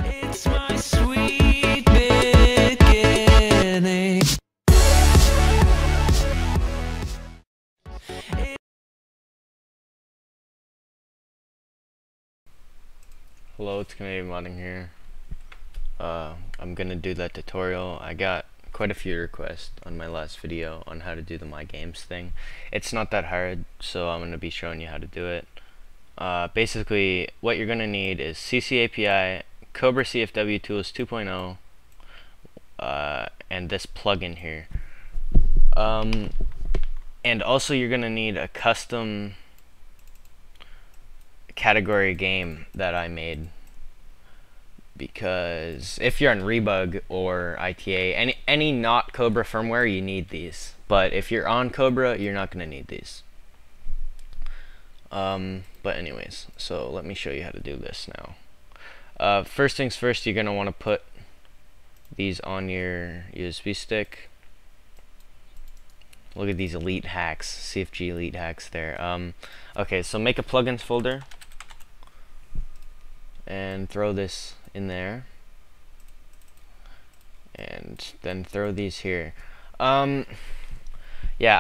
It's my sweet beginning. Hello, it's CanadianModding here. I'm gonna do that tutorial. I got quite a few requests on my last video on how to do the My Games thing. It's not that hard, so I'm gonna be showing you how to do it. Basically, what you're gonna need is CC API, Cobra CFW Tools 2.0, and this plugin here. And also you're gonna need a custom category game that I made, because if you're on Rebug or ITA, any not Cobra firmware, you need these. But if you're on Cobra, you're not gonna need these. But anyways, so let me show you how to do this now. First things first, you're gonna want to put these on your USB stick. Look at these elite hacks, CFG elite hacks there. Okay, so make a plugins folder and throw this in there, and then throw these here. Yeah,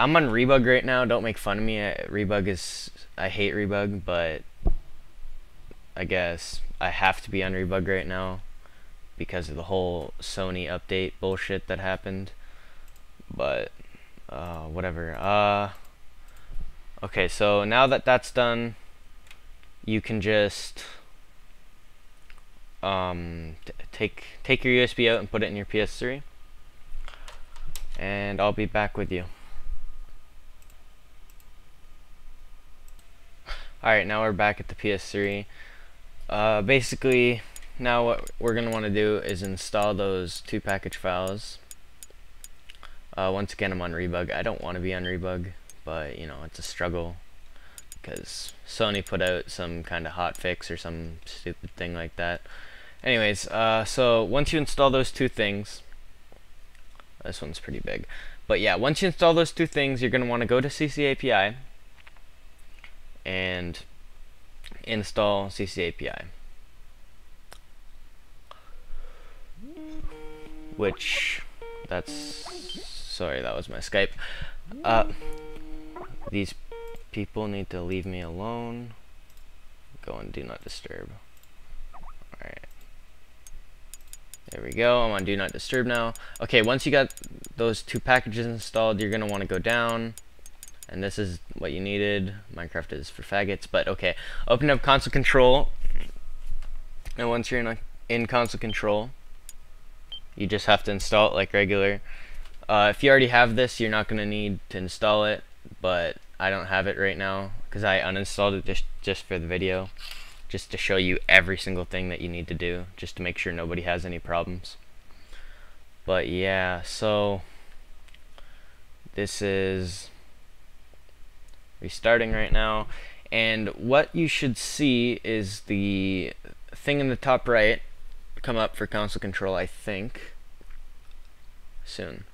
I'm on Rebug right now. Don't make fun of me. I hate Rebug, but I guess I have to be on Rebug right now because of the whole Sony update bullshit that happened. But whatever. Okay, so now that that's done, you can just take your USB out and put it in your PS3, and I'll be back with you. Alright, now we're back at the PS3. Basically, now what we're going to want to do is install those two package files. Once again, I'm on Rebug. I don't want to be on Rebug, but you know, it's a struggle because Sony put out some kind of hot fix or some stupid thing like that. Anyways, so once you install those two things, this one's pretty big, but yeah, once you install those two things, you're going to want to go to CC API and install CC API, which sorry, that was my Skype. These people need to leave me alone. Go and do not disturb. Alright. There we go. I'm on do not disturb now. Okay, once you got those two packages installed, you're going to want to go down, and this is what you needed. Minecraft is for faggots, but okay. Open up console control, and once you're in console control, you just have to install it like regular. If you already have this, you're not going to need to install it, but I don't have it right now because I uninstalled it just for the video, just to show you every single thing that you need to do, just to make sure nobody has any problems. But yeah, so this is restarting right now, and what you should see is the thing in the top right come up for console control, I think, soon.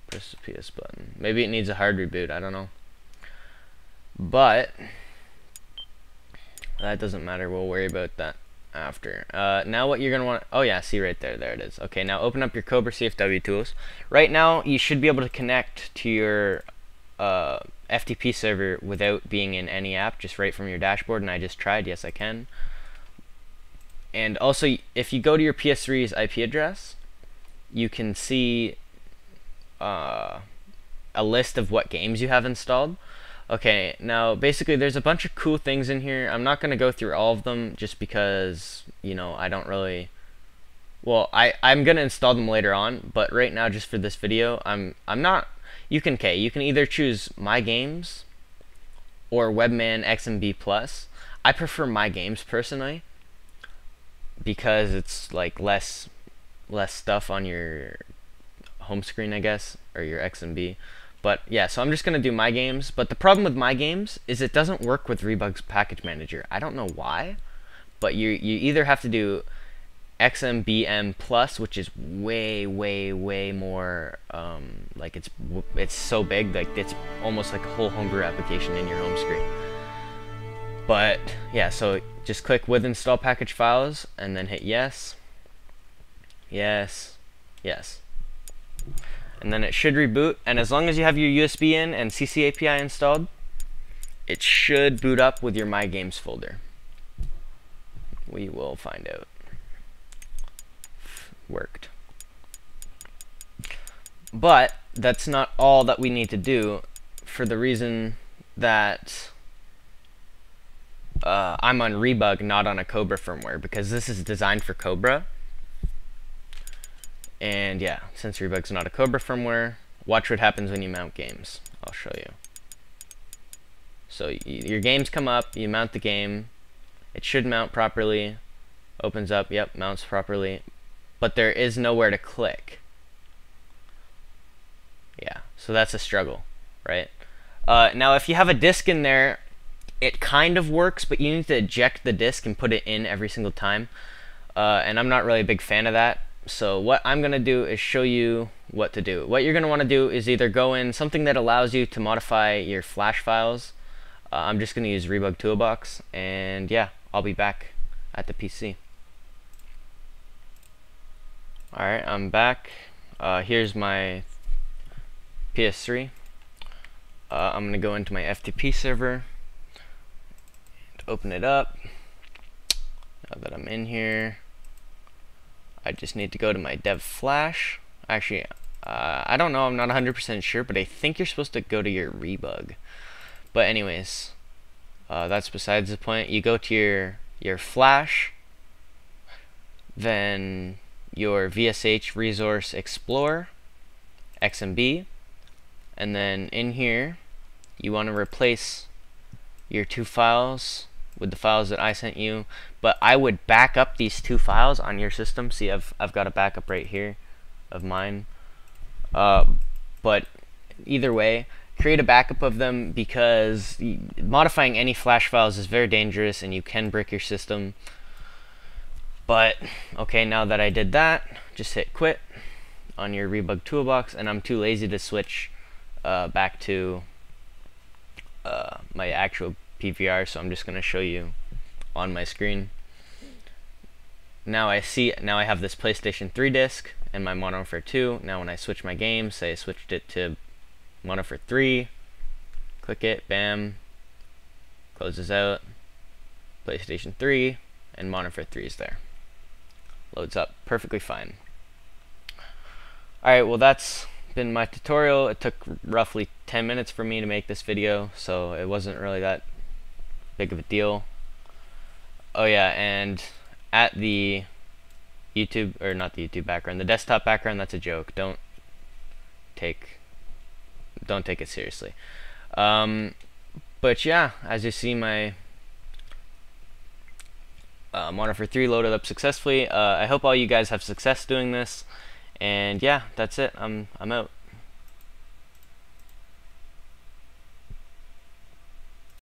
Press the PS button. Maybe it needs a hard reboot, I don't know. But that doesn't matter, we'll worry about that after. Now what you're going to want, oh yeah, see right there, there it is. Okay, now open up your Cobra CFW tools. Right now you should be able to connect to your FTP server without being in any app, just right from your dashboard, and I just tried. Yes, I can. And also, if you go to your PS3's IP address, you can see a list of what games you have installed. Okay, now basically there's a bunch of cool things in here. I'm not going to go through all of them just because, you know, I don't really, well, I'm going to install them later on, but right now, just for this video, I'm not, you can either choose My Games or webMAN XMB Plus. I prefer My Games personally, because it's like less stuff on your home screen, I guess, or your XMB. But yeah, so I'm just gonna do My Games. But the problem with My Games is it doesn't work with Rebug's package manager. I don't know why, but you either have to do XMBM Plus, which is way more like it's so big, like it's almost like a whole homebrew application in your home screen. But yeah, so just click with install package files and then hit yes, yes, yes, and then it should reboot. And as long as you have your USB in and CC API installed, it should boot up with your My Games folder. We will find out. Worked. But that's not all that we need to do, for the reason that I'm on Rebug, not on a Cobra firmware, because this is designed for Cobra. And yeah, since Rebug's not a Cobra firmware, watch what happens when you mount games. I'll show you. So your games come up, you mount the game, it should mount properly, opens up, yep, mounts properly, but there is nowhere to click. Yeah, so that's a struggle, right? Now if you have a disk in there, it kind of works, but you need to eject the disk and put it in every single time. And I'm not really a big fan of that. So what I'm going to do is show you what to do. What you're going to want to do is either go in something that allows you to modify your flash files. I'm just going to use Rebug Toolbox, and yeah, I'll be back at the PC. Alright, I'm back. Here's my PS3. I'm going to go into my FTP server and open it up. Now that I'm in here, I just need to go to my dev flash. Actually, I don't know, I'm not 100% sure, but I think you're supposed to go to your Rebug. But anyways, that's besides the point. You go to your flash, then your VSH Resource Explorer, XMB, and then in here you want to replace your two files with the files that I sent you. But I would back up these two files on your system. See, I've got a backup right here of mine. But either way, create a backup of them, because modifying any flash files is very dangerous and you can brick your system. But okay, now that I did that, just hit quit on your Rebug Toolbox, and I'm too lazy to switch back to my actual PVR, so I'm just going to show you on my screen. Now I have this PlayStation 3 disc and my Modern Warfare 2. Now when I switch my game, say I switched it to Modern Warfare 3, click it, bam, closes out, PlayStation 3, and Modern Warfare 3 is there. Loads up perfectly fine. Alright, well that's been my tutorial. It took roughly 10 minutes for me to make this video, so it wasn't really that big of a deal. Oh yeah, and at the YouTube, or not the YouTube background, the desktop background, that's a joke. Don't take it seriously. But yeah, as you see, my Modern Warfare 3 loaded up successfully. I hope all you guys have success doing this, and yeah, that's it. I'm out.